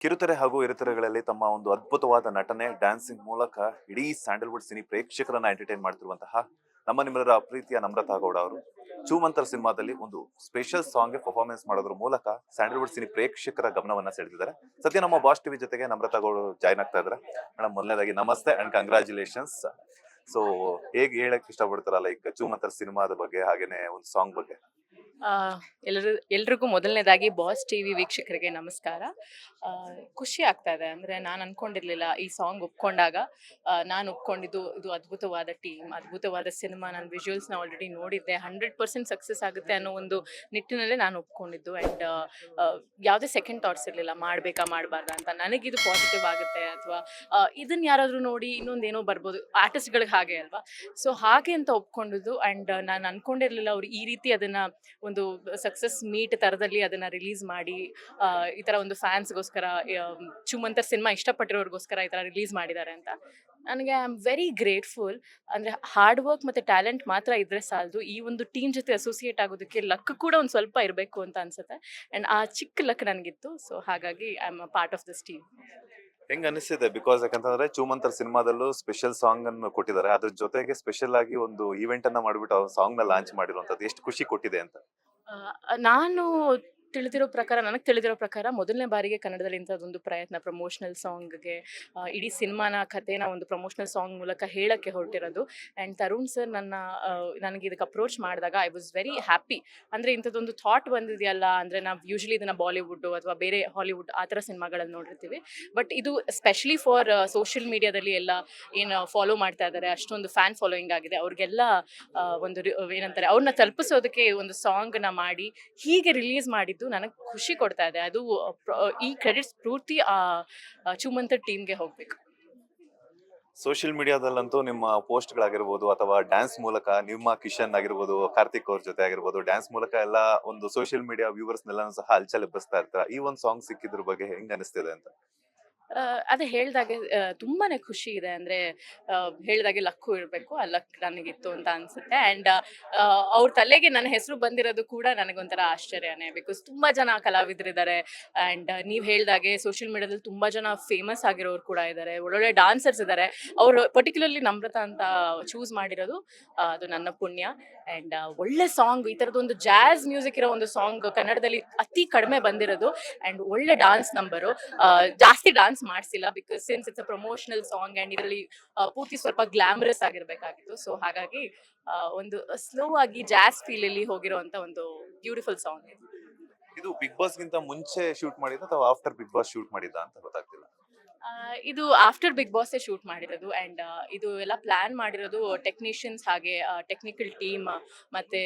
ಕಿರುತೆರೆ ಹಾಗೂ ಹಿರಿತೆರೆಗಳಲ್ಲಿ ತಮ್ಮ ಒಂದು ಅದ್ಭುತವಾದ ನಟನೆ, ಡ್ಯಾನ್ಸಿಂಗ್ ಮೂಲಕ ಇಡೀ ಸ್ಯಾಂಡಲ್‌ವುಡ್ ಸಿನಿ ಪ್ರೇಕ್ಷಕರನ್ನ ಎಂಟರ್‌ಟೈನ್ ಮಾಡ್ತಿರುವಂತಹ ನಮ್ಮ ನಿಮ್ಮೆಲ್ಲರ ಪ್ರೀತಿಯ ನಮ್ರತಾ ಗೌಡ ಅವರು ಚೂಮಂತರ ಸಿನಿಮಾದಲ್ಲಿ ಒಂದು ಸ್ಪೆಷಲ್ ಸಾಂಗ್‌ಗೆ ಪರ್ಫಾರ್ಮೆನ್ಸ್ ಮಾಡೋದ್ರ ಮೂಲಕ ಸ್ಯಾಂಡಲ್‌ವುಡ್ ಸಿನಿ ಪ್ರೇಕ್ಷಕರ ಗಮನವನ್ನ ಸೆಳೆದಿದ್ದಾರೆ. ಸದ್ಯ ನಮ್ಮ ಬಾಸ್ ಟಿವಿ ಜೊತೆಗೆ ನಮ್ರತಾ ಗೌಡ ಜಾಯ್ನ್ ಆಗ್ತಾ ಇದ್ದಾರೆ. ಮೇಡಮ್, ಮೊದಲನೇದಾಗಿ ನಮಸ್ತೆ ಅಂಡ್ ಕಂಗ್ರಾಚುಲೇಷನ್ಸ್. ಸೊ ಹೇಗೆ ಹೇಳಕ್ ಇಷ್ಟಪಡ್ತಾರ ಲೈಕ್ ಚೂಮಂತರ ಸಿನಿಮಾದ ಬಗ್ಗೆ ಹಾಗೇನೆ ಒಂದು ಸಾಂಗ್ ಬಗ್ಗೆ? ಆ, ಎಲ್ರಿಗೂ ಮೊದಲನೇದಾಗಿ ಬಾಸ್ ಟಿವಿ ವೀಕ್ಷಕರಿಗೆ ನಮಸ್ಕಾರ. ಆ, ಖುಷಿ ಆಗ್ತಾ ಇದೆ. ಅಂದ್ರೆ ನಾನು ಅನ್ಕೊಂಡಿರ್ಲಿಲ್ಲ ಈ ಸಾಂಗ್ ಒಪ್ಕೊಂಡಾಗ. ನಾನು ಒಪ್ಕೊಂಡಿದ್ದು ಇದು ಅದ್ಭುತವಾದ ಟೀಮ್, ಅದ್ಭುತವಾದ ಸಿನಿಮಾ. ನಾನು ವಿಜುವಲ್ಸ್ನ ಆಲ್ರೆಡಿ ನೋಡಿದ್ದೆ. 100% ಸಕ್ಸಸ್ ಆಗುತ್ತೆ ಅನ್ನೋ ಒಂದು ನಿಟ್ಟಿನಲ್ಲೇ ನಾನು ಒಪ್ಕೊಂಡಿದ್ದು. ಆ್ಯಂಡ್ ಯಾವುದೇ ಸೆಕೆಂಡ್ ಥಾಟ್ಸ್ ಇರಲಿಲ್ಲ, ಮಾಡಬೇಕಾ ಮಾಡಬಾರ್ದಾ ಅಂತ. ನನಗಿದು ಪಾಸಿಟಿವ್ ಆಗುತ್ತೆ ಅಥವಾ ಇದನ್ನ ಯಾರಾದರೂ ನೋಡಿ ಇನ್ನೊಂದೇನೋ ಬರ್ಬೋದು, ಆರ್ಟಿಸ್ಟ್ಗಳಿಗೆ ಹಾಗೆ ಅಲ್ವಾ. ಸೊ ಹಾಗೆ ಅಂತ ಒಪ್ಕೊಂಡಿದ್ದು. ಆ್ಯಂಡ್ ನಾನು ಅನ್ಕೊಂಡಿರ್ಲಿಲ್ಲ ಅವ್ರು ಈ ರೀತಿ ಅದನ್ನ ಒಂದು ಸಕ್ಸಸ್ ಮೀಟ್ ತರದಲ್ಲಿ ಅದನ್ನ ರಿಲೀಸ್ ಮಾಡಿ ಈ ತರ ಒಂದು ಫ್ಯಾನ್ಸ್ಗೋಸ್ಕರ, ಚುಮಂತರ್ ಸಿನಿಮಾ ಇಷ್ಟಪಟ್ಟಿರೋರ್ಗೋಸ್ಕರ ಈ ತರ ರಿಲೀಸ್ ಮಾಡಿದ್ದಾರೆ ಅಂತ. ನನಗೆ ಐ ಆಮ್ ವೆರಿ ಗ್ರೇಟ್ಫುಲ್. ಅಂದ್ರೆ ಹಾರ್ಡ್ ವರ್ಕ್ ಮತ್ತೆ ಟ್ಯಾಲೆಂಟ್ ಮಾತ್ರ ಇದ್ರೆ ಸಾಲದು, ಈ ಒಂದು ಟೀಮ್ ಜೊತೆ ಅಸೋಸಿಯೇಟ್ ಆಗೋದಕ್ಕೆ ಲಕ್ ಕೂಡ ಒಂದು ಸ್ವಲ್ಪ ಇರಬೇಕು ಅಂತ ಅನ್ಸುತ್ತೆ. ಅಂಡ್ ಆ ಚಿಕ್ಕ ಲಕ್ ನನಗಿತ್ತು. ಸೊ ಹಾಗಾಗಿ I am a part of this team. ಹೆಂಗ್ ಅನಿಸ್ತಿದೆ? ಬಿಕಾಸ್ ಯಾಕಂತಂದ್ರೆ ಚೂಮಂತರ ಸಿನಿಮಾದಲ್ಲೂ ಸ್ಪೆಷಲ್ ಸಾಂಗ್ ಅನ್ನು ಕೊಟ್ಟಿದ್ದಾರೆ, ಅದ್ರ ಜೊತೆಗೆ ಸ್ಪೆಷಲ್ ಆಗಿ ಒಂದು ಈವೆಂಟ್ ಅನ್ನ ಮಾಡ್ಬಿಟ್ಟು ಆ ಸಾಂಗ್ ನ ಲಾಂಚ್ ಮಾಡಿರುವಂತದ್ದು ಎಷ್ಟು ಖುಷಿ ಕೊಟ್ಟಿದೆ ಅಂತ? ನಾನು ನನಗೆ ತಿಳಿದಿರೋ ಪ್ರಕಾರ ಮೊದಲನೇ ಬಾರಿಗೆ ಕನ್ನಡದಲ್ಲಿ ಇಂಥದ್ದೊಂದು ಪ್ರಯತ್ನ ಪ್ರಮೋಷನಲ್ ಸಾಂಗ್ಗೆ, ಇಡೀ ಸಿನಿಮಾನ ಕಥೆನ ಒಂದು ಪ್ರಮೋಷನಲ್ ಸಾಂಗ್ ಮೂಲಕ ಹೇಳಕ್ಕೆ ಹೊರಟಿರೋದು. ಆ್ಯಂಡ್ ತರುಣ್ ಸರ್ ನನಗೆ ಇದಕ್ಕೆ ಅಪ್ರೋಚ್ ಮಾಡಿದಾಗ ಐ ವಾಸ್ ವೆರಿ ಹ್ಯಾಪಿ. ಅಂದರೆ ಇಂಥದ್ದೊಂದು ಥಾಟ್ ಬಂದಿದೆಯಲ್ಲ. ಅಂದರೆ ನಾವು ಯೂಶ್ವಲಿ ಇದನ್ನು ಬಾಲಿವುಡ್ಡು ಅಥವಾ ಬೇರೆ ಹಾಲಿವುಡ್ ಆ ಥರ ಸಿನಿಮಾಗಳಲ್ಲಿ ನೋಡಿರ್ತೀವಿ. ಬಟ್ ಇದು ಸ್ಪೆಷಲಿ ಫಾರ್ ಸೋಷಿಯಲ್ ಮೀಡಿಯಾದಲ್ಲಿ ಎಲ್ಲ ಏನು ಫಾಲೋ ಮಾಡ್ತಾ ಇದ್ದಾರೆ, ಅಷ್ಟೊಂದು ಫ್ಯಾನ್ ಫಾಲೋಯಿಂಗ್ ಆಗಿದೆ ಅವ್ರಿಗೆಲ್ಲ. ಏನಂತಾರೆ, ಅವ್ರನ್ನ ತಲುಪಿಸೋದಕ್ಕೆ ಒಂದು ಸಾಂಗ್ನ ಮಾಡಿ ಹೀಗೆ ರಿಲೀಸ್ ಮಾಡಿದ್ದು ನನಗೆ ಖುಷಿ ಕೊಡ್ತಾ ಇದೆ. ಅದು ಈ ಕ್ರೆಡಿಟ್ಸ್ ಪೂರ್ತಿ ಚುಮಂತರ್ ಟೀಮ್ಗೆ ಹೋಗ್ಬೇಕು. ಸೋಷಿಯಲ್ ಮೀಡಿಯಾದಲ್ಲಂತೂ ನಿಮ್ಮ ಪೋಸ್ಟ್ ಗಳಾಗಿರ್ಬೋದು ಅಥವಾ ಡ್ಯಾನ್ಸ್ ಮೂಲಕ ನಿಮ್ಮ ಕಿಶನ್ ಆಗಿರ್ಬೋದು, ಕಾರ್ತಿಕ್ ಅವ್ರ ಜೊತೆ ಆಗಿರ್ಬೋದು, ಡ್ಯಾನ್ಸ್ ಮೂಲಕ ಎಲ್ಲ ಒಂದು ಸೋಷಿಯಲ್ ಮೀಡಿಯಾ ವ್ಯೂವರ್ಸ್ ನೆಲ್ಲ ಸಹ ಹಲ್ಚಲ್ ಎಬ್ಬಿಸ್ತಾ ಇರ್ತಾರೆ. ಈ ಒಂದು ಸಾಂಗ್ ಸಿಕ್ಕಿದ್ರ ಬಗ್ಗೆ ಹೆಂಗ್ ಅನಿಸ್ತಿದೆ ಅಂತ? ಅದೇ ಹೇಳ್ದಾಗೆ ತುಂಬಾನೇ ಖುಷಿ ಇದೆ. ಅಂದ್ರೆ ಹೇಳ್ದಾಗೆ ಲಕ್ಕು ಇರಬೇಕು, ಆ ಲಕ್ ನನಗಿತ್ತು ಅಂತ ಅನ್ಸುತ್ತೆ. ಆ್ಯಂಡ್ ಅವ್ರ ತಲೆಗೆ ನನ್ನ ಹೆಸರು ಬಂದಿರೋದು ಕೂಡ ನನಗೊಂಥರ ಆಶ್ಚರ್ಯನೇ. ಬಿಕಾಸ್ ತುಂಬಾ ಜನ ಕಲಾವಿದರಿದ್ದಾರೆ. ಆ್ಯಂಡ್ ನೀವು ಹೇಳ್ದಾಗೆ ಸೋಷಿಯಲ್ ಮೀಡಿಯಾದಲ್ಲಿ ತುಂಬಾ ಜನ ಫೇಮಸ್ ಆಗಿರೋರು ಕೂಡ ಇದ್ದಾರೆ, ಒಳ್ಳೊಳ್ಳೆ ಡಾನ್ಸರ್ಸ್ ಇದ್ದಾರೆ. ಅವರು ಪರ್ಟಿಕ್ಯುಲರ್ಲಿ ನಮ್ರತಾ ಅಂತ ಚೂಸ್ ಮಾಡಿರೋದು ಅದು ನನ್ನ ಪುಣ್ಯ. ಆ್ಯಂಡ್ ಒಳ್ಳೆ ಸಾಂಗ್, ಈ ಥರದೊಂದು ಜಾಝ್ ಮ್ಯೂಸಿಕ್ ಇರೋ ಒಂದು ಸಾಂಗ್ ಕನ್ನಡದಲ್ಲಿ ಅತಿ ಕಡಿಮೆ ಬಂದಿರೋದು. ಆ್ಯಂಡ್ ಒಳ್ಳೆ ಡಾನ್ಸ್ ನಂಬರು. ಜಾಸ್ತಿ ಡಾನ್ಸ್ ಮಾಡಿಸಿಲ್ಲ because since it's a promotional song and ಇದರಲ್ಲಿ ಪೂರ್ತಿ ಸ್ವಲ್ಪ ಗ್ಲಾಮರಸ್ ಆಗಿರ್ಬೇಕಾಗಿತ್ತು. ಸೊ ಹಾಗಾಗಿ ಒಂದು ಸ್ಲೋ ಆಗಿ ಜಾಸ್ ಫೀಲ್ ಅಲ್ಲಿ ಹೋಗಿರುವಂತ ಒಂದು ಬ್ಯೂಟಿಫುಲ್ ಸಾಂಗ್ ಇದು. ಇದು ಬಿಗ್ ಬಾಸ್ ಗಿಂತ ಮುಂಚೆ ಶೂಟ್ ಮಾಡಿದ ಅಥವಾ ಆಫ್ಟರ್ ಬಿಗ್ ಬಾಸ್ ಶೂಟ್ ಮಾಡಿದ ಅಂತ ಗೊತ್ತಾಗ್ತಿಲ್ಲ. ಇದು ಆಫ್ಟರ್ ಬಿಗ್ ಬಾಸ್ ಶೂಟ್ ಮಾಡಿರೋದು. ಆ್ಯಂಡ್ ಇದು ಎಲ್ಲ ಪ್ಲಾನ್ ಮಾಡಿರೋದು ಟೆಕ್ನಿಷಿಯನ್ಸ್, ಹಾಗೆ ಟೆಕ್ನಿಕಲ್ ಟೀಮ್, ಮತ್ತೆ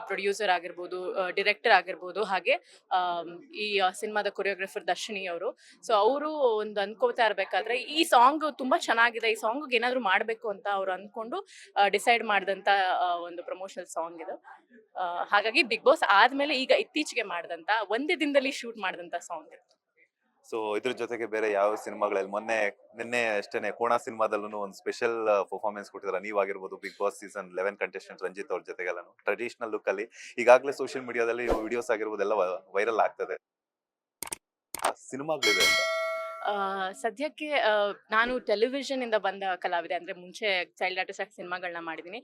ಪ್ರೊಡ್ಯೂಸರ್ ಆಗಿರ್ಬೋದು, ಡಿರೆಕ್ಟರ್ ಆಗಿರ್ಬೋದು, ಹಾಗೆ ಆಮ್, ಈ ಸಿನಿಮಾದ ಕೊರಿಯೋಗ್ರಫರ್ ದರ್ಶಿನಿ ಅವರು. ಸೊ ಅವರು ಒಂದು ಅನ್ಕೋತಾ ಇರಬೇಕಾದ್ರೆ ಈ ಸಾಂಗ್ ತುಂಬಾ ಚೆನ್ನಾಗಿದೆ, ಈ ಸಾಂಗ್ ಏನಾದ್ರು ಮಾಡಬೇಕು ಅಂತ ಅವ್ರು ಅನ್ಕೊಂಡು ಡಿಸೈಡ್ ಮಾಡಿದಂತ ಒಂದು ಪ್ರಮೋಷನಲ್ ಸಾಂಗ್ ಇದು. ಹಾಗಾಗಿ ಬಿಗ್ ಬಾಸ್ ಆದ್ಮೇಲೆ ಈಗ ಇತ್ತೀಚೆಗೆ ಮಾಡಿದಂತ ಒಂದೇ ದಿನದಲ್ಲಿ ಶೂಟ್ ಮಾಡಿದಂತ ಸಾಂಗ್. ಸೊ ಇದ್ರ ಜೊತೆಗೆ ಬೇರೆ ಯಾವ ಸಿನಿಮಾಗಳಲ್ಲಿ ನಿನ್ನೆ ಅಷ್ಟೇನೆ ಕೋಣ ಸಿನಿಮಾದಲ್ಲೂ ಒಂದು ಸ್ಪೆಷಲ್ ಪರ್ಫಾರ್ಮೆನ್ಸ್ ಕೊಟ್ಟಿದ್ದಾರೆ. ನೀವಾಗಿರ್ಬೋದು, Bigg Boss season 11 contestant Ranjith ಅವ್ರ ಜೊತೆಗೆಲ್ಲಾನು ಟ್ರೆಡಿಷನಲ್ ಲುಕ್ ಅಲ್ಲಿ ಈಗಾಗಲೇ ಸೋಷಿಯಲ್ ಮೀಡಿಯಾದಲ್ಲಿ ವಿಡಿಯೋಸ್ ಆಗಿರ್ಬೋದು ಎಲ್ಲ ವೈರಲ್ ಆಗ್ತದೆ. ಸಿನಿಮಾಗಳಿದೆ ಅಂತ. ಸದ್ಯಕ್ಕೆ ನಾನು ಟೆಲಿವಿಷನ್ ಇಂದ ಬಂದ ಕಲಾವಿದೆ. ಅಂದ್ರೆ ಮುಂಚೆ ಚೈಲ್ಡ್ ಆರ್ಟಿಸ್ಟ್ ಆಗಿ ಸಿನಿಮಾಗಳನ್ನ ಮಾಡಿದ್ದೀನಿ.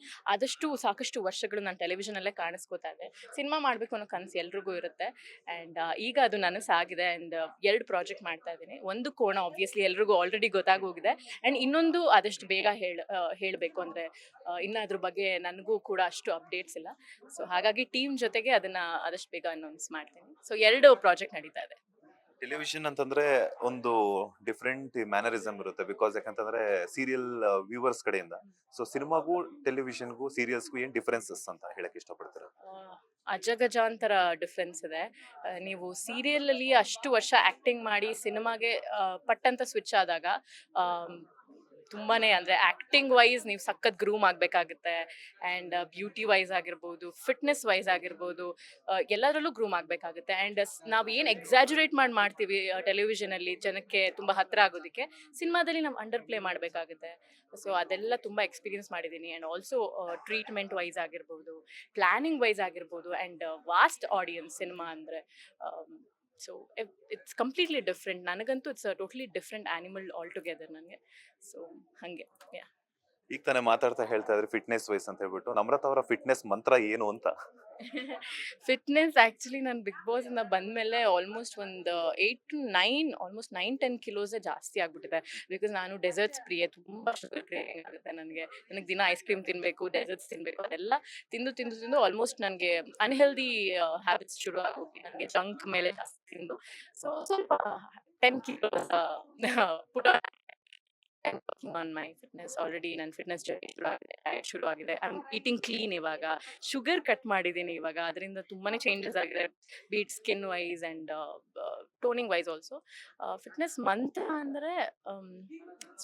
ಸಾಕಷ್ಟು ವರ್ಷಗಳು ನಾನು ಟೆಲಿವಿಷನ್ ಅಲ್ಲೇ ಕಾಣಿಸ್ಕೋತಾ ಇದ್ದೆ. ಸಿನಿಮಾ ಮಾಡಬೇಕು ಅನ್ನೋ ಕನಸು ಎಲ್ರಿಗೂ ಇರುತ್ತೆ. ಆ್ಯಂಡ್ ಈಗ ಅದು ನನಸಾಗಿದೆ. ಆ್ಯಂಡ್ 2 ಪ್ರಾಜೆಕ್ಟ್ ಮಾಡ್ತಾ ಇದ್ದೀನಿ. ಒಂದು ಕೋಣ ಆಬ್ವಿಯಸ್ಲಿ ಎಲ್ರಿಗೂ ಆಲ್ರೆಡಿ ಗೊತ್ತಾಗೋಗಿದೆ. ಆ್ಯಂಡ್ ಇನ್ನೊಂದು ಆದಷ್ಟು ಬೇಗ ಹೇಳಬೇಕು. ಅಂದರೆ ಇನ್ನು ಅದ್ರ ಬಗ್ಗೆ ನನಗೂ ಕೂಡ ಅಷ್ಟು ಅಪ್ಡೇಟ್ಸ್ ಇಲ್ಲ. ಸೊ ಹಾಗಾಗಿ ಟೀಮ್ ಜೊತೆಗೆ ಅದನ್ನ ಆದಷ್ಟು ಬೇಗ ಅನೌನ್ಸ್ ಮಾಡ್ತೀನಿ. ಸೊ 2 ಪ್ರಾಜೆಕ್ಟ್ ನಡೀತಾ ಇದೆ. ಟೆಲಿವಿಷನ್ ಅಂತಂದ್ರೆ ಒಂದು ಡಿಫ್ರೆಂಟ್ ಮ್ಯಾನರಿಸಮ್ ಇರುತ್ತೆ. ಬಿಕಾಸ್ ಯಾಕಂತಂದ್ರೆ ಸೀರಿಯಲ್ ವ್ಯೂವರ್ಸ್ ಕಡೆಯಿಂದ. ಸೊ ಸಿನಿಮಾಗೂ ಟೆಲಿವಿಷನ್ಗೂ ಸೀರಿಯಲ್ಸ್ಗೂ ಏನ್ ಡಿಫರೆನ್ಸಸ್ ಅಂತ ಹೇಳಕ್ ಇಷ್ಟಪಡ್ತೀರಾ? ಅಜಗಜಾಂತರ ಡಿಫ್ರೆನ್ಸ್ ಇದೆ. ನೀವು ಸೀರಿಯಲ್ ಅಲ್ಲಿ ಅಷ್ಟು ವರ್ಷ ಆಕ್ಟಿಂಗ್ ಮಾಡಿ ಸಿನಿಮಾಗೆ ಪಟ್ಟಂತ ಸ್ವಿಚ್ ಆದಾಗ ಆಮ್, ತುಂಬಾನೇ, ಅಂದ್ರೆ ಆಕ್ಟಿಂಗ್ ವೈಸ್ ನೀವು ಸಖತ್ ಗ್ರೂಮ್ ಆಗ್ಬೇಕಾಗುತ್ತೆ. ಆ್ಯಂಡ್ ಬ್ಯೂಟಿ ವೈಸ್ ಆಗಿರ್ಬೋದು, ಫಿಟ್ನೆಸ್ ವೈಸ್ ಆಗಿರ್ಬೋದು, ಎಲ್ಲದರಲ್ಲೂ ಗ್ರೂಮ್ ಆಗ್ಬೇಕಾಗುತ್ತೆ. ಆ್ಯಂಡ್ ನಾವು ಏನು ಎಕ್ಸಾಜುರೇಟ್ ಮಾಡ್ತೀವಿ ಟೆಲಿವಿಷನ್ ಅಲ್ಲಿ ಜನಕ್ಕೆ ತುಂಬಾ ಹತ್ರ ಆಗೋದಕ್ಕೆ, ಸಿನಿಮಾದಲ್ಲಿ ನಾವು ಅಂಡರ್ ಪ್ಲೇ ಮಾಡಬೇಕಾಗುತ್ತೆ. ಸೊ ಅದೆಲ್ಲ ತುಂಬಾ ಎಕ್ಸ್ಪೀರಿಯನ್ಸ್ ಮಾಡಿದ್ದೀನಿ. ಆ್ಯಂಡ್ ಆಲ್ಸೋ ಟ್ರೀಟ್ಮೆಂಟ್ ವೈಸ್ ಆಗಿರ್ಬೋದು, ಪ್ಲಾನಿಂಗ್ ವೈಸ್ ಆಗಿರ್ಬೋದು, ಆ್ಯಂಡ್ ವಾಸ್ಟ್ ಆಡಿಯನ್ಸ್ ಸಿನಿಮಾ ಅಂದರೆ ಸೊ ಇಟ್ಸ್ ಕಂಪ್ಲೀಟ್ಲಿ ಡಿಫ್ರೆಂಟ್. ನನಗಂತೂ it's a totally different animal all together ನನಗೆ. ಸೊ ಹಾಗೆ ಯಾ. ಈಗ ತಾನೇ ಮಾತಾಡ್ತಾ ಹೇಳ್ತಾ ಇದ್ರಿ ಫಿಟ್ನೆಸ್ ವೈಸ್ ಅಂತ ಹೇಳ್ಬಿಟ್ಟು, ನಮ್ರತಾ ಅವರ ಫಿಟ್ನೆಸ್ ಮಂತ್ರ ಏನು ಅಂತ? ಫಿಟ್ನೆಸ್ ಆ್ಯಕ್ಚುಲಿ ನಾನು ಬಿಗ್ ಬಾಸಿಂದ ಬಂದಮೇಲೆ ಆಲ್ಮೋಸ್ಟ್ ಒಂದು 8 ಟು 9 ಆಲ್ಮೋಸ್ಟ್ 9-10 ಕಿಲೋಸೇ ಜಾಸ್ತಿ ಆಗಿಬಿಟ್ಟಿದೆ. ಬಿಕಾಸ್ ನಾನು ಡೆಸರ್ಟ್ಸ್ ಪ್ರಿಯೆ, ತುಂಬ ಶುಗರ್ ಕ್ರೇವಿಂಗ್ ಆಗುತ್ತೆ ನನಗೆ ದಿನ ಐಸ್ ಕ್ರೀಮ್ ತಿನ್ನಬೇಕು, ಡೆಸರ್ಟ್ಸ್ ತಿನ್ನಬೇಕು, ಅದೆಲ್ಲ ತಿಂದು ಆಲ್ಮೋಸ್ಟ್ ನನಗೆ ಅನ್ಹೆಲ್ದಿ ಹ್ಯಾಬಿಟ್ಸ್ ಶುರು ಆಗೋಗಿ ನನಗೆ ಜಂಕ್ ಮೇಲೆ ಜಾಸ್ತಿ ತಿಂದು ಸೊ ಸ್ವಲ್ಪ 10 ಕಿಲೋಸ್ ಪುಟ working on my fitness. Already ನನ್ನ ಫಿಟ್ನೆಸ್ ಜರ್ನಿ ಶುರು ಆಗಿದೆ. ಐ ಆಮ್ ಈಟಿಂಗ್ ಕ್ಲೀನ್ ಇವಾಗ. ಶುಗರ್ ಕಟ್ ಮಾಡಿದ್ದೀನಿ ಇವಾಗ. ಅದರಿಂದ ತುಂಬಾನೇ ಚೇಂಜಸ್ ಆಗಿದೆ, be it skin wise and toning wise also. Fitness ಮಂತ್ರ ಅಂದರೆ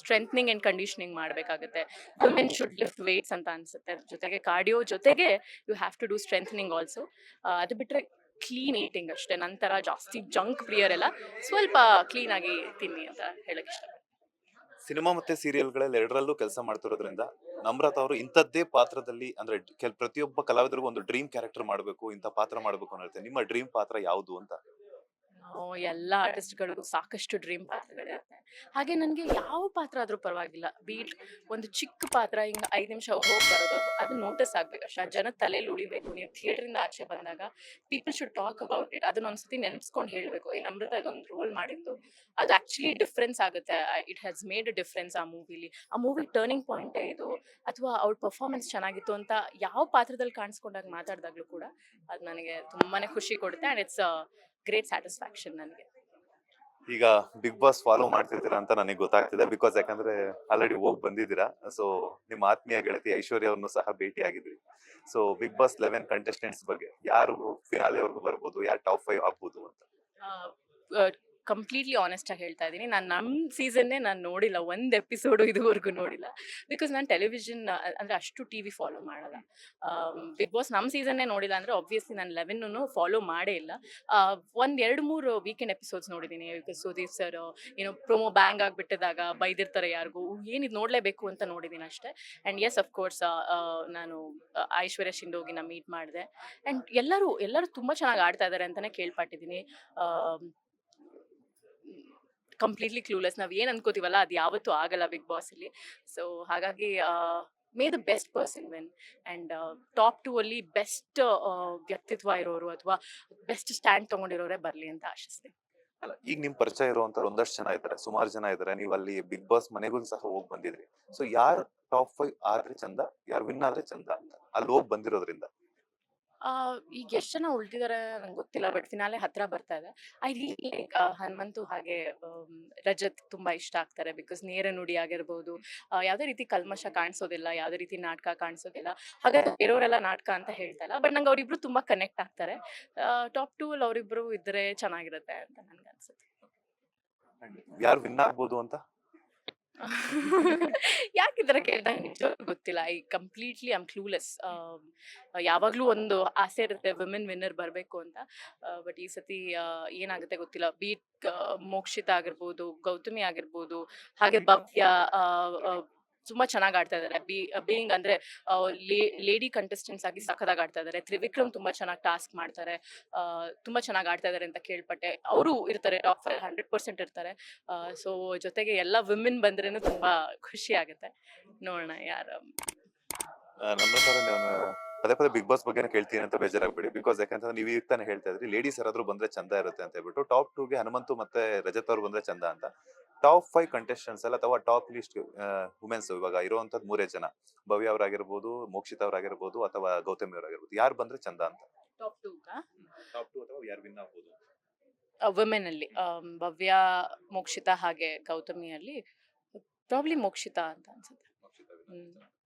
ಸ್ಟ್ರೆಂಥನಿಂಗ್ ಆ್ಯಂಡ್ ಕಂಡೀಷನಿಂಗ್ ಮಾಡಬೇಕಾಗುತ್ತೆ. ವುಮೆನ್ ಶುಡ್ ಲಿಫ್ಟ್ ವೇಟ್ಸ್ ಅಂತ ಅನ್ಸುತ್ತೆ. ಜೊತೆಗೆ ಕಾರ್ಡಿಯೋ ಜೊತೆಗೆ you have to do strengthening also. ಅದು ಬಿಟ್ಟರೆ ಕ್ಲೀನ್ ಈಟಿಂಗ್ ಅಷ್ಟೇ. ನಂತರ ಜಾಸ್ತಿ ಜಂಕ್ ಪ್ರಿಯರೆಲ್ಲ ಸ್ವಲ್ಪ ಕ್ಲೀನಾಗಿ ತಿನ್ನಿ ಅಂತ ಹೇಳಕ್ಕೆ ಇಷ್ಟ. ಸಿನಿಮಾ ಮತ್ತೆ ಸೀರಿಯಲ್ಗಳಲ್ಲಿ ಎರಡರಲ್ಲೂ ಕೆಲಸ ಮಾಡ್ತಿರೋದ್ರಿಂದ ನಮ್ರತಾ ಅವರು ಇಂಥದ್ದೇ ಪಾತ್ರದಲ್ಲಿ ಅಂದ್ರೆ ಪ್ರತಿಯೊಬ್ಬ ಕಲಾವಿದರಿಗೂ ಒಂದು ಡ್ರೀಮ್ ಕ್ಯಾರೆಕ್ಟರ್ ಮಾಡಬೇಕು, ಇಂಥ ಪಾತ್ರ ಮಾಡಬೇಕು ಅನ್ನಿರುತ್ತೆ. ನಿಮ್ಮ ಡ್ರೀಮ್ ಪಾತ್ರ ಯಾವುದು ಅಂತ? ಎಲ್ಲ ಆರ್ಟಿಸ್ಟ್ಗಳಿಗೂ ಸಾಕಷ್ಟು ಡ್ರೀಮ್ ಪಾತ್ರಗಳಿರುತ್ತೆ. ಹಾಗೆ ನನಗೆ ಯಾವ ಪಾತ್ರ ಆದರೂ ಪರವಾಗಿಲ್ಲ. ಬೀಟ್ ಒಂದು ಚಿಕ್ಕ ಪಾತ್ರ ಹಿಂಗೆ 5 ನಿಮಿಷ ಹೋಗಿ ಬರೋದು, ಅದು ನೋಟಿಸ್ ಆಗಬೇಕು ಅಷ್ಟೇ. ಜನ ತಲೆಯಲ್ಲಿ ಉಳಿಬೇಕು. ನೀವು ಥಿಯೇಟ್ರಿಂದ ಆಚೆ ಬಂದಾಗ people should talk about it. ಅದನ್ನ ಒಂದ್ಸತಿ ನೆನೆಸ್ಕೊಂಡು ಹೇಳಬೇಕು, ಈ ನಮ್ರತಾ ಇದೊಂದು ರೋಲ್ ಮಾಡಿದ್ದು, ಅದು ಆ್ಯಕ್ಚುಲಿ ಡಿಫ್ರೆನ್ಸ್ ಆಗುತ್ತೆ. It has made a difference ಆ ಮೂವಿಲಿ. ಆ ಮೂವಿ ಟರ್ನಿಂಗ್ ಪಾಯಿಂಟೇ ಇದು. ಅಥವಾ ಅವ್ಳ ಪರ್ಫಾರ್ಮೆನ್ಸ್ ಚೆನ್ನಾಗಿತ್ತು ಅಂತ ಯಾವ ಪಾತ್ರದಲ್ಲಿ ಕಾಣಿಸ್ಕೊಂಡಾಗ ಮಾತಾಡಿದಾಗಲೂ ಕೂಡ ಅದು ನನಗೆ ತುಂಬಾನೇ ಖುಷಿ ಕೊಡುತ್ತೆ. ಆ್ಯಂಡ್ ಇಟ್ಸ್ ಗ್ರೇಟ್ ಸ್ಯಾಟಿಸ್ಫ್ಯಾಕ್ಷನ್ ನನಗೆ. ಈಗ ಬಿಗ್ ಬಾಸ್ ಫಾಲೋ ಮಾಡ್ತಿದ್ದೀರಾ ಅಂತ ನನಗೆ ಗೊತ್ತಾಗ್ತಿದೆ, ಬಿಕಾಸ್ ಯಾಕಂದ್ರೆ ಆಲ್ರೆಡಿ ಹೋಗಿ ಬಂದಿದ್ದೀರಾ. ಸೊ ನಿಮ್ಮ ಆತ್ಮೀಯ ಗೆಳತಿ ಐಶ್ವರ್ಯ ಅವ್ರನ್ನು ಸಹ ಭೇಟಿ ಆಗಿದ್ರಿ. ಸೊ ಬಿಗ್ ಬಾಸ್ 11 ಕಂಟೆಸ್ಟೆಂಟ್ಸ್ ಬಗ್ಗೆ ಯಾರು ಫಿನಾಲೆವರೆಗೂ ಬರ್ಬೋದು, ಯಾರು ಟಾಪ್ 5 ಆಗ್ಬೋದು ಅಂತ? ಕಂಪ್ಲೀಟ್ಲಿ ಆನೆಸ್ಟ್ ಆಗಿ ಹೇಳ್ತಾ ಇದ್ದೀನಿ, ನಾನು ನಮ್ಮ ಸೀಸನ್ನೇ ನಾನು ನೋಡಿಲ್ಲ, ಒಂದು ಎಪಿಸೋಡು ಇದುವರೆಗೂ ನೋಡಿಲ್ಲ. ಬಿಕಾಸ್ ನಾನು ಟೆಲಿವಿಷನ್ ಅಂದರೆ ಅಷ್ಟು ಟಿ ವಿ ಫಾಲೋ ಮಾಡಲ್ಲ. ಬಿಗ್ ಬಾಸ್ ನಮ್ಮ ಸೀಸನ್ನೇ ನೋಡಿಲ್ಲ ಅಂದರೆ ಆಬ್ವಿಯಸ್ಲಿ ನಾನು 11 ಫಾಲೋ ಮಾಡೇ ಇಲ್ಲ. ಒಂದು 2-3 ವೀಕೆಂಡ್ ಎಪಿಸೋಡ್ಸ್ ನೋಡಿದ್ದೀನಿ. ಬಿಕಾಸ್ ಸುದೀಪ್ ಸರ್ ಏನೋ ಪ್ರೊಮೋ ಬ್ಯಾಂಗ್ ಆಗಿಬಿಟ್ಟಿದಾಗ ಬೈದಿರ್ತಾರೆ ಯಾರಿಗೂ, ಏನಿದು ನೋಡಲೇಬೇಕು ಅಂತ ನೋಡಿದ್ದೀನಿ ಅಷ್ಟೇ. ಆ್ಯಂಡ್ ಎಸ್ ಅಫ್ಕೋರ್ಸ್ ನಾನು ಐಶ್ವರ್ಯ ಶಿಂದೋಗಿನ ಮೀಟ್ ಮಾಡಿದೆ. ಆ್ಯಂಡ್ ಎಲ್ಲರೂ ತುಂಬ ಚೆನ್ನಾಗಿ ಆಡ್ತಾ ಇದ್ದಾರೆ ಅಂತಲೇ ಕೇಳ್ಪಟ್ಟಿದ್ದೀನಿ. Completely clueless. ನಾವು ಏನು ಅನ್ಕೋತೀವಲ್ಲ ಅದು ಯಾವತ್ತೂ ಆಗಲ್ಲ ಬಿಗ್ ಬಾಸಲ್ಲಿ. ಸೊ ಹಾಗಾಗಿ may the best person win. And top 2 ಅಲ್ಲಿ ಬೆಸ್ಟ್ ವ್ಯಕ್ತಿತ್ವ ಇರೋರು ಅಥವಾ ಬೆಸ್ಟ್ ಸ್ಟ್ಯಾಂಡ್ ತೊಗೊಂಡಿರೋರೇ ಬರಲಿ ಅಂತ ಆಶಿಸ್ತೀನಿ. ಅಲ್ಲ, ಈಗ ನಿಮ್ ಪರಿಚಯ ಇರುವಂತ ಒಂದಷ್ಟು ಜನ ಇದ್ದಾರೆ, ಸುಮಾರು ಜನ ಇದ್ದಾರೆ. ನೀವು ಅಲ್ಲಿ ಬಿಗ್ ಬಾಸ್ ಮನೆಗೂ ಸಹ ಹೋಗಿ ಬಂದಿದ್ರಿ. ಸೊ ಯಾರು ಟಾಪ್ 5 ಆದ್ರೆ ಚಂದ, ಯಾರು ವಿನ್ ಆದ್ರೆ ಚಂದ ಅಂತ ಅಲ್ಲಿ ಹೋಗಿ ಬಂದಿರೋದ್ರಿಂದ? ಈಗ ಎಷ್ಟು ಜನ ಉಳ್ದಿದ್ದಾರೆ ನಂಗೆ ಗೊತ್ತಿಲ್ಲ, ಬಟ್ ಫಿನಾಲೆ ಹತ್ರ ಬರ್ತಾ ಇದೆ. ಐ ರಿಯಲಿ ಲೈಕ್ ಹನುಮಂತು, ಹಾಗೆ ರಜತ್ ತುಂಬ ಇಷ್ಟ ಆಗ್ತಾರೆ. ಬಿಕಾಸ್ ನೇರ ನುಡಿ ಆಗಿರ್ಬೋದು, ಯಾವುದೇ ರೀತಿ ಕಲ್ಮಶ ಕಾಣಿಸೋದಿಲ್ಲ, ಯಾವುದೇ ರೀತಿ ನಾಟಕ ಕಾಣಿಸೋದಿಲ್ಲ. ಹಾಗಾಗಿ ಬೇರೆಯವರೆಲ್ಲ ನಾಟಕ ಅಂತ ಹೇಳ್ತಾ ಇಲ್ಲ, ಬಟ್ ನಂಗೆ ಅವರಿಬ್ರು ತುಂಬ ಕನೆಕ್ಟ್ ಆಗ್ತಾರೆ. ಟಾಪ್ 2 ಅಲ್ಲಿ ಅವರಿಬ್ರು ಇದ್ದರೆ ಚೆನ್ನಾಗಿರುತ್ತೆ ಅಂತ ನನ್ಗೆ ಅನ್ಸುತ್ತೆ. ಯಾರು ವಿನ್ ಆಗ್ಬೋದು ಅಂತ? ಯಾಕಿದ್ರ ಕೇಳ್ದಂಗೆ ನಿಜವಾಗ್ಲೂ ಗೊತ್ತಿಲ್ಲ. I completely I'm clueless. ಯಾವಾಗಲೂ ಒಂದು ಆಸೆ ಇರುತ್ತೆ ವಿಮೆನ್ ವಿನ್ನರ್ ಬರಬೇಕು ಅಂತ. ಬಟ್ ಈ ಸತಿ ಏನಾಗುತ್ತೆ ಗೊತ್ತಿಲ್ಲ. ಬೀಟ್ ಮೋಕ್ಷಿತಾ ಆಗಿರ್ಬೋದು, ಗೌತಮಿ ಆಗಿರ್ಬೋದು, ಹಾಗೆ ಭವ್ಯ ತುಂಬ ಚೆನ್ನಾಗಿ ಆಡ್ತಾ ಇದ್ದಾರೆ. ಬೀಯಿಂಗ್ ಅಂದರೆ ಲೇಡಿ ಕಂಟೆಸ್ಟೆಂಟ್ಸ್ ಆಗಿ ಸಖತ್ತಾಗಿ ಆಡ್ತಾ ಇದ್ದಾರೆ. ತ್ರಿವಿಕ್ರಮ್ ತುಂಬ ಚೆನ್ನಾಗಿ ಟಾಸ್ಕ್ ಮಾಡ್ತಾರೆ, ತುಂಬ ಚೆನ್ನಾಗಿ ಆಡ್ತಾ ಇದ್ದಾರೆ ಅಂತ ಕೇಳ್ಪಟ್ಟೆ. ಅವರು ಇರ್ತಾರೆ ಟಾಪ್ 5 100% ಇರ್ತಾರೆ. ಸೊ ಜೊತೆಗೆ ಎಲ್ಲ ವಿಮೆನ್ ಬಂದ್ರೇನು ತುಂಬ ಖುಷಿ ಆಗುತ್ತೆ. ನೋಡೋಣ ಯಾರು. ನಮ್ಮ ತರ ಪದೇ ಪದೇ ಬಿಗ್ ಬಾಸ್ ಬಗ್ಗೆ ಕೇಳ್ತೀನಿ ಅಂತ ಬೇಜಾರಾಗ್ಬೇಡಿ, ಬಿಕಾಸ್ ಯಾಕಂತಂದ್ರೆ ನೀವು ಈಗ ತಾನೇ ಹೇಳ್ತಾ ಇದ್ರಿ ಲೇಡೀಸ್ ಯಾರಾದ್ರೂ ಬಂದ್ರೆ ಚಂದ ಇರುತ್ತೆ ಅಂತ ಹೇಳ್ಬಿಟ್ಟು. ಟಾಪ್ 2ಗೆ ಹನುಮಂತು ಮತ್ತೆ ರಜತ್ ಅವ್ರು ಬಂದ್ರೆ ಚಂದ ಅಂತ. ಟಾಪ್ 5 ಕಂಟೆಸ್ಟೆಂಟ್ಸ್ ಅಲ್ಲ, ಅಥವಾ ಟಾಪ್ ಲಿಸ್ಟ್ ವುಮೆನ್ಸ್ ಇವಾಗ ಇರುವಂತದ್ದು 3 ಜನ, ಭವ್ಯ ಅವರಾಗಿರ್ಬೋದು, ಮೋಕ್ಷಿತಾ ಅವರಾಗಿರ್ಬೋದು, ಅಥವಾ ಗೌತಮಿ ಅವರಾಗಿರ್ಬೋದು, ಯಾರು ಬಂದ್ರೆ ಚಂದ ಅಂತ? ಟಾಪ್ 2 ಟಾಪ್ 2 ಅಥವಾ ಯಾರು ವಿನ್ ಆಗ್ಬೋದು? ವುಮೆನ್ ಅಲ್ಲಿ ಭವ್ಯ, ಮೋಕ್ಷಿತಾ ಹಾಗೆ ಗೌತಮಿಯಲ್ಲಿ ಪ್ರಾಬ್ಲಿ ಮೋಕ್ಷಿತಾ ಅಂತ ಅನ್ಸುತ್ತೆ.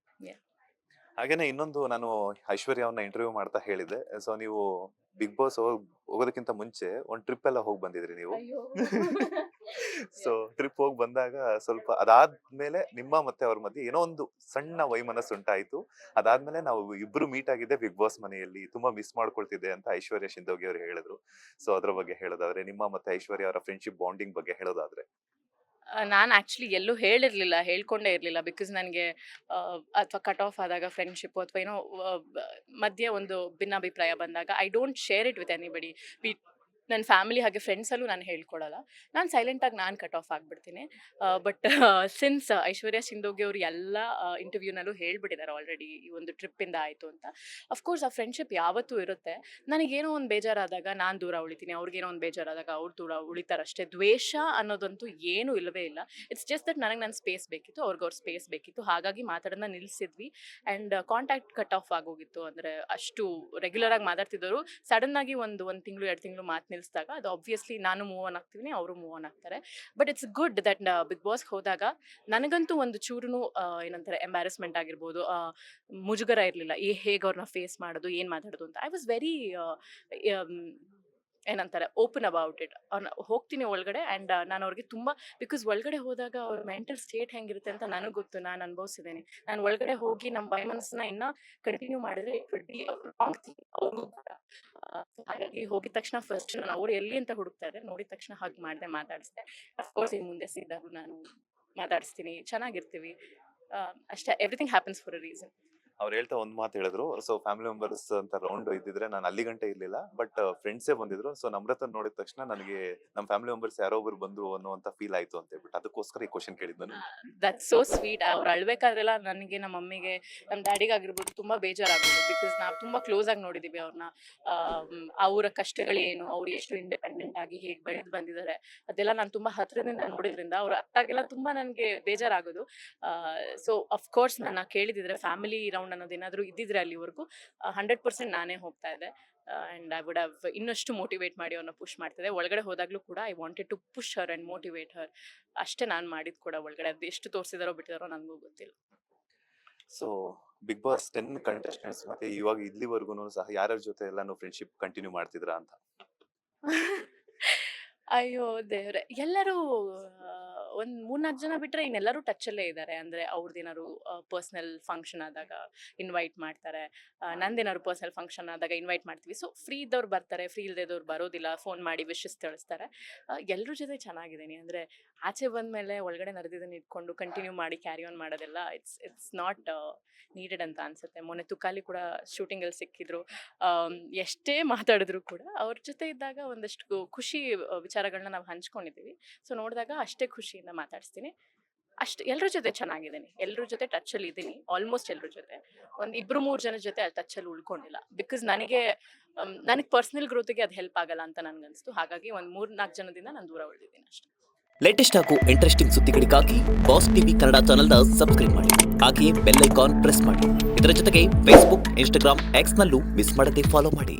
ಹಾಗೇನೆ ಇನ್ನೊಂದು, ನಾನು ಐಶ್ವರ್ಯ ಅವ್ರನ್ನ ಇಂಟರ್ವ್ಯೂ ಮಾಡ್ತಾ ಹೇಳಿದ್ದೆ, ಸೊ ನೀವು ಬಿಗ್ ಬಾಸ್ ಹೋಗೋದಕ್ಕಿಂತ ಮುಂಚೆ ಒಂದ್ ಟ್ರಿಪ್ ಎಲ್ಲ ಹೋಗಿ ಬಂದಿದ್ರಿ ನೀವು. ಅಯ್ಯೋ. ಸೊ ಟ್ರಿಪ್ ಹೋಗಿ ಬಂದಾಗ ಸ್ವಲ್ಪ ಅದಾದ್ಮೇಲೆ ನಿಮ್ಮ ಮತ್ತೆ ಅವ್ರ ಮಧ್ಯೆ ಏನೋ ಒಂದು ಸಣ್ಣ ವೈಮನಸ್ಸು ಉಂಟಾಯ್ತು. ಅದಾದ್ಮೇಲೆ ನಾವು ಇಬ್ರು ಮೀಟ್ ಆಗಿದ್ದೆ ಬಿಗ್ ಬಾಸ್ ಮನೆಯಲ್ಲಿ, ತುಂಬಾ ಮಿಸ್ ಮಾಡ್ಕೊಳ್ತಿದ್ದೆ ಅಂತ ಐಶ್ವರ್ಯ ಶಿಂದೋಗಿ ಅವರು ಹೇಳಿದ್ರು. ಸೊ ಅದ್ರ ಬಗ್ಗೆ ಹೇಳೋದಾದ್ರೆ, ನಿಮ್ಮ ಮತ್ತೆ ಐಶ್ವರ್ಯ ಅವರ ಫ್ರೆಂಡ್ಶಿಪ್ ಬಾಂಡಿಂಗ್ ಬಗ್ಗೆ ಹೇಳೋದಾದ್ರೆ? ನಾನು ಆ್ಯಕ್ಚುಲಿ ಎಲ್ಲೂ ಹೇಳಿರಲಿಲ್ಲ, ಹೇಳ್ಕೊಂಡೇ ಇರಲಿಲ್ಲ. ಬಿಕಾಸ್ ನನಗೆ ಅಥವಾ ಕಟ್ ಆಫ್ ಆದಾಗ ಫ್ರೆಂಡ್ಶಿಪ್ಪು ಅಥವಾ ಏನೋ ಮಧ್ಯೆ ಒಂದು ಭಿನ್ನಾಭಿಪ್ರಾಯ ಬಂದಾಗ I don't share it with anybody. ನನ್ನ ಫ್ಯಾಮಿಲಿ ಹಾಗೆ ಫ್ರೆಂಡ್ಸಲ್ಲೂ ನಾನು ಹೇಳ್ಕೊಡಲ್ಲ. ನಾನು ಸೈಲೆಂಟಾಗಿ ನಾನು ಕಟ್ ಆಫ್ ಆಗಿಬಿಡ್ತೀನಿ. ಬಟ್ ಸಿನ್ಸ್ ಐಶ್ವರ್ಯ ಸಿಂಧೋಗಿ ಅವರು ಎಲ್ಲ ಇಂಟರ್ವ್ಯೂನಲ್ಲೂ ಹೇಳ್ಬಿಟ್ಟಿದ್ದಾರೆ ಆಲ್ರೆಡಿ ಈ ಒಂದು ಟ್ರಿಪ್ಪಿಂದ ಆಯಿತು ಅಂತ. ಅಫ್ಕೋರ್ಸ್ ಆ ಫ್ರೆಂಡ್ಶಿಪ್ ಯಾವತ್ತೂ ಇರುತ್ತೆ. ನನಗೇನೋ ಒಂದು ಬೇಜಾರಾದಾಗ ನಾನು ದೂರ ಉಳಿತೀನಿ, ಅವ್ರಿಗೇನೋ ಒಂದು ಬೇಜಾರಾದಾಗ ಅವ್ರು ದೂರ ಉಳಿತಾರಷ್ಟೇ. ದ್ವೇಷ ಅನ್ನೋದಂತೂ ಏನೂ ಇಲ್ಲವೇ ಇಲ್ಲ. ಇಟ್ಸ್ ಜಸ್ಟ್ ದಟ್ ನನಗೆ ನನ್ನ ಸ್ಪೇಸ್ ಬೇಕಿತ್ತು, ಅವ್ರಿಗೆ ಅವ್ರ ಸ್ಪೇಸ್ ಬೇಕಿತ್ತು. ಹಾಗಾಗಿ ಮಾತಾಡೋದನ್ನ ನಿಲ್ಲಿಸಿದ್ವಿ. ಆ್ಯಂಡ್ ಕಾಂಟ್ಯಾಕ್ಟ್ ಕಟ್ ಆಫ್ ಆಗೋಗಿತ್ತು. ಅಂದರೆ ಅಷ್ಟು ರೆಗ್ಯುಲರಾಗಿ ಮಾತಾಡ್ತಿದ್ದವರು ಸಡನ್ನಾಗಿ ಒಂದು ತಿಂಗಳು 2 ತಿಂಗಳು ಮಾತು ನಿಲ್ಲಿಸಿದಾಗ ಅದು ಆಬ್ವಿಯಸ್ಲಿ ನಾನು ಮೂವ್ ಆನ್ ಆಗ್ತೀನಿ, ಅವರು ಮೂವ್ ಆನ್ ಆಗ್ತಾರೆ. But it's good that Bigg ಬಾಸ್ಗೆ ಹೋದಾಗ ನನಗಂತೂ ಒಂದು ಚೂರು ಏನಂತಾರೆ ಎಂಬ್ಯಾರಸ್ಮೆಂಟ್ ಆಗಿರ್ಬೋದು, ಮುಜುಗರ ಇರಲಿಲ್ಲ. ಹೇಗೆ ಅವ್ರನ್ನ ಫೇಸ್ ಮಾಡೋದು, ಏನು ಮಾತಾಡೋದು ಅಂತ. ಐ ವಾಸ್ ವೆರಿ ಏನಂತಾರೆ ಓಪನ್ ಅಬೌಟ್ ಇಟ್. ಅವ್ರನ್ನ ಹೋಗ್ತೀನಿ ಒಳಗಡೆ ಆ್ಯಂಡ್ ನಾನು ಅವ್ರಿಗೆ ತುಂಬ ಬಿಕಾಸ್ ಒಳಗಡೆ ಹೋದಾಗ ಅವ್ರ ಮೆಂಟಲ್ ಸ್ಟೇಟ್ ಹೆಂಗಿರುತ್ತೆ ಅಂತ ನನಗೆ ಗೊತ್ತು, ನಾನು ಅನುಭವಿಸಿದ್ದೇನೆ. ನಾನು ಒಳಗಡೆ ಹೋಗಿ ನಮ್ಮ ಮನಸ್ಸನ್ನ ಇನ್ನೂ ಕಂಟಿನ್ಯೂ ಮಾಡಿದ್ರೆ ಅವ್ರಿಗೂ ಕೂಡ. ಹಾಗಾಗಿ ಹೋಗಿದ ತಕ್ಷಣ ಫಸ್ಟ್ ನಾನು ಅವ್ರು ಎಲ್ಲಿ ಅಂತ ಹುಡುಕ್ತಾ ಇದ್ದಾರೆ, ನೋಡಿದ ತಕ್ಷಣ ಹಾಗೆ ಮಾಡಿದೆ, ಮಾತಾಡಿಸಿದೆ. ಅಫ್ಕೋರ್ಸ್ ಇನ್ನು ಮುಂದೆ ಸಿದ್ಧಾಗೂ ನಾನು ಮಾತಾಡಿಸ್ತೀನಿ, ಚೆನ್ನಾಗಿರ್ತೀವಿ. ಅಷ್ಟೇ, everything happens for a reason. ಅವ್ರು ಹೇಳ್ತಾ ಒಂದ್ ಮಾತು ಹೇಳಿದ್ರು. ಸೊ ಫ್ಯಾಮಿಲಿ ಮೆಂಬರ್ಸ್ ಅಂತ ರೌಂಡ್ ಇದ್ದಿದ್ರೆ ನಾನು ಅಲ್ಲಿ ಗಂಟೆ ಇರ್ಲಿಲ್ಲ, ಬಟ್ ಫ್ರೆಂಡ್ಸೇ ಬಂದಿದ್ರು. ಸೊ ನಮ್ರತನ್ ನೋಡಿದ ತಕ್ಷಣ ನನಗೆ ನಮ್ಮ ಫ್ಯಾಮಿಲಿ ಮೆಂಬರ್ಸ್ ಯಾರೋ ಒಬ್ರು ಬಂದ್ರು ಅನ್ನುವಂತ ಫೀಲ್ ಆಯ್ತು ಅಂತ ಹೇಳ್ಬಿಟ್ಟು ಅದಕ್ಕೋಸ್ಕರ ಈ ಕ್ವಶನ್ ಕೇಳಿದ್ ನಾನು. That's so sweet. ಅವ್ರು ಅಳ್ಬೇಕಾದ್ರೆಲ್ಲ ನನಗೆ, ನಮ್ಮ ಮಮ್ಮಿಗೆ, ನಮ್ಮ ಡ್ಯಾಡಿಗಾಗಿರ್ಬೋದು ತುಂಬ ಬೇಜಾರಾಗೋದು. ಬಿಕಾಸ್ ನಾವು ತುಂಬ ಕ್ಲೋಸ್ ಆಗಿ ನೋಡಿದ್ದೀವಿ ಅವ್ರನ್ನ. ಅವರ ಕಷ್ಟಗಳೇನು, ಅವ್ರು ಎಷ್ಟು ಇಂಡಿಪೆಂಡೆಂಟ್ ಆಗಿ ಹೇಗೆ ಬೆಳೆದು ಬಂದಿದ್ದಾರೆ ಅದೆಲ್ಲ ನಾನು ತುಂಬ ಹತ್ರದಿಂದ ನೋಡಿದ್ರಿಂದ ಅವ್ರ ಅತ್ತಾಗೆಲ್ಲ ತುಂಬ ನನಗೆ ಬೇಜಾರಾಗೋದು. ಸೊ ಅಫ್ಕೋರ್ಸ್ ನನ್ನ ಕೇಳಿದಿದ್ರೆ ಫ್ಯಾಮಿಲಿ ರೌಂಡ್ ಅನ್ನೋದೇನಾದರೂ ಇದ್ದಿದ್ರೆ ಅಲ್ಲಿವರೆಗೂ 100% ನಾನೇ ಹೋಗ್ತಾ ಇದ್ದೆ. ಆ್ಯಂಡ್ ಐ ವುಡ್ ಹ್ಯಾವ್ ಇನ್ನಷ್ಟು ಮೋಟಿವೇಟ್ ಮಾಡಿ ಅವ್ರನ್ನ ಪುಷ್ ಮಾಡ್ತಿದ್ದೆ. ಒಳಗಡೆ ಹೋದಾಗಲೂ ಕೂಡ I wanted to push her and motivate her. ಅಷ್ಟೇ ನಾನು ಮಾಡಿದ್ದು ಕೂಡ ಒಳಗಡೆ. ಅದು ಎಷ್ಟು ತೋರಿಸಿದಾರೋ ಬಿಟ್ಟಿದಾರೋ ನನಗೂ ಗೊತ್ತಿಲ್ಲ. ಸೊ ಬಿಗ್ ಬಾಸ್ 10 ಕಂಟೆಸ್ಟೆಂಟ್ಸ್ ಮತ್ತೆ ಇವಾಗ ಇಲ್ಲಿವರೆಗೂ ಸಹ ಯಾರ್ಯಾರ ಜೊತೆ ಎಲ್ಲಾನು ಫ್ರೆಂಡ್ಶಿಪ್ ಕಂಟಿನ್ಯೂ ಮಾಡ್ತಿದ್ರಾ ಅಂತ? ಅಯ್ಯೋ ದೇವ್ರೆ! ಎಲ್ಲರೂ ಒಂದು 3-4 ಜನ ಬಿಟ್ಟರೆ ಇನ್ನೆಲ್ಲರೂ ಟಚ್ಚಲ್ಲೇ ಇದ್ದಾರೆ. ಅಂದರೆ ಅವ್ರದ್ದೇನಾದ್ರು ಪರ್ಸ್ನಲ್ ಫಂಕ್ಷನ್ ಆದಾಗ ಇನ್ವೈಟ್ ಮಾಡ್ತಾರೆ. ನಂದೇನಾದ್ರು ಪರ್ಸ್ನಲ್ ಫಂಕ್ಷನ್ ಆದಾಗ ಇನ್ವೈಟ್ ಮಾಡ್ತೀವಿ. ಸೊ ಫ್ರೀ ಇದ್ದವ್ರು ಬರ್ತಾರೆ, ಫ್ರೀ ಇಲ್ಲದವ್ರು ಬರೋದಿಲ್ಲ, ಫೋನ್ ಮಾಡಿ ವಿಶಸ್ ತಿಳಿಸ್ತಾರೆ. ಎಲ್ಲರ ಜೊತೆ ಚೆನ್ನಾಗಿದ್ದೀನಿ. ಅಂದರೆ ಆಚೆ ಬಂದಮೇಲೆ ಒಳಗಡೆ ನಡೆದಿದ್ದನ್ನು ಇಟ್ಕೊಂಡು ಕಂಟಿನ್ಯೂ ಮಾಡಿ ಕ್ಯಾರಿ ಆನ್ ಮಾಡೋದೆಲ್ಲ ಇಟ್ಸ್ ನಾಟ್ ನೀಡೆಡ್ ಅಂತ ಅನಿಸುತ್ತೆ. ಮೊನ್ನೆ ತುಕಾಲಿ ಕೂಡ ಶೂಟಿಂಗಲ್ಲಿ ಸಿಕ್ಕಿದ್ರು. ಎಷ್ಟೇ ಮಾತಾಡಿದ್ರು ಕೂಡ ಅವ್ರ ಜೊತೆ ಇದ್ದಾಗ ಒಂದಷ್ಟು ಖುಷಿ ವಿಚಾರಗಳನ್ನ ನಾವು ಹಂಚ್ಕೊಂಡಿದ್ದೀವಿ. ಸೊ ನೋಡಿದಾಗ ಅಷ್ಟೇ ಖುಷಿಯಿಂದ ಮಾತಾಡಿಸ್ತೀನಿ. ಅಷ್ಟು ಎಲ್ಲರ ಜೊತೆ ಚೆನ್ನಾಗಿದ್ದೀನಿ, ಎಲ್ಲರ ಜೊತೆ ಟಚ್ಚಲ್ಲಿ ಇದ್ದೀನಿ. ಆಲ್ಮೋಸ್ಟ್ ಎಲ್ಲರ ಜೊತೆ. ಒಂದು 2-3 ಜನ ಜೊತೆ ಅಲ್ಲಿ ಟಚ್ಚಲ್ಲಿ ಉಳ್ಕೊಂಡಿಲ್ಲ. ಬಿಕಾಸ್ ನನಗೆ ಪರ್ಸ್ನಲ್ ಗ್ರೋತಿಗೆ ಅದು ಹೆಲ್ಪ್ ಆಗಲ್ಲ ಅಂತ ನನಗನ್ನಿಸ್ತು. ಹಾಗಾಗಿ ಒಂದು 3-4 ಜನದಿಂದ ನಾನು ದೂರ ಉಳಿದಿದ್ದೀನಿ ಅಷ್ಟೇ. ಲೇಟೆಸ್ಟ್ ಹಾಗೂ ಇಂಟ್ರೆಸ್ಟಿಂಗ್ ಸುದ್ದಿಗಳಿಗಾಗಿ ಬಾಸ್ ಟಿವಿ ಕನ್ನಡ ಚಾನೆಲ್ನ ಸಬ್ಸ್ಕ್ರೈಬ್ ಮಾಡಿ. ಹಾಗೆಯೇ ಬೆಲ್ ಐಕಾನ್ ಪ್ರೆಸ್ ಮಾಡಿ. ಇದರ ಜೊತೆಗೆ ಫೇಸ್ಬುಕ್, ಇನ್ಸ್ಟಾಗ್ರಾಮ್, ಎಕ್ಸ್ನಲ್ಲೂ ಮಿಸ್ ಮಾಡದೆ ಫಾಲೋ ಮಾಡಿ.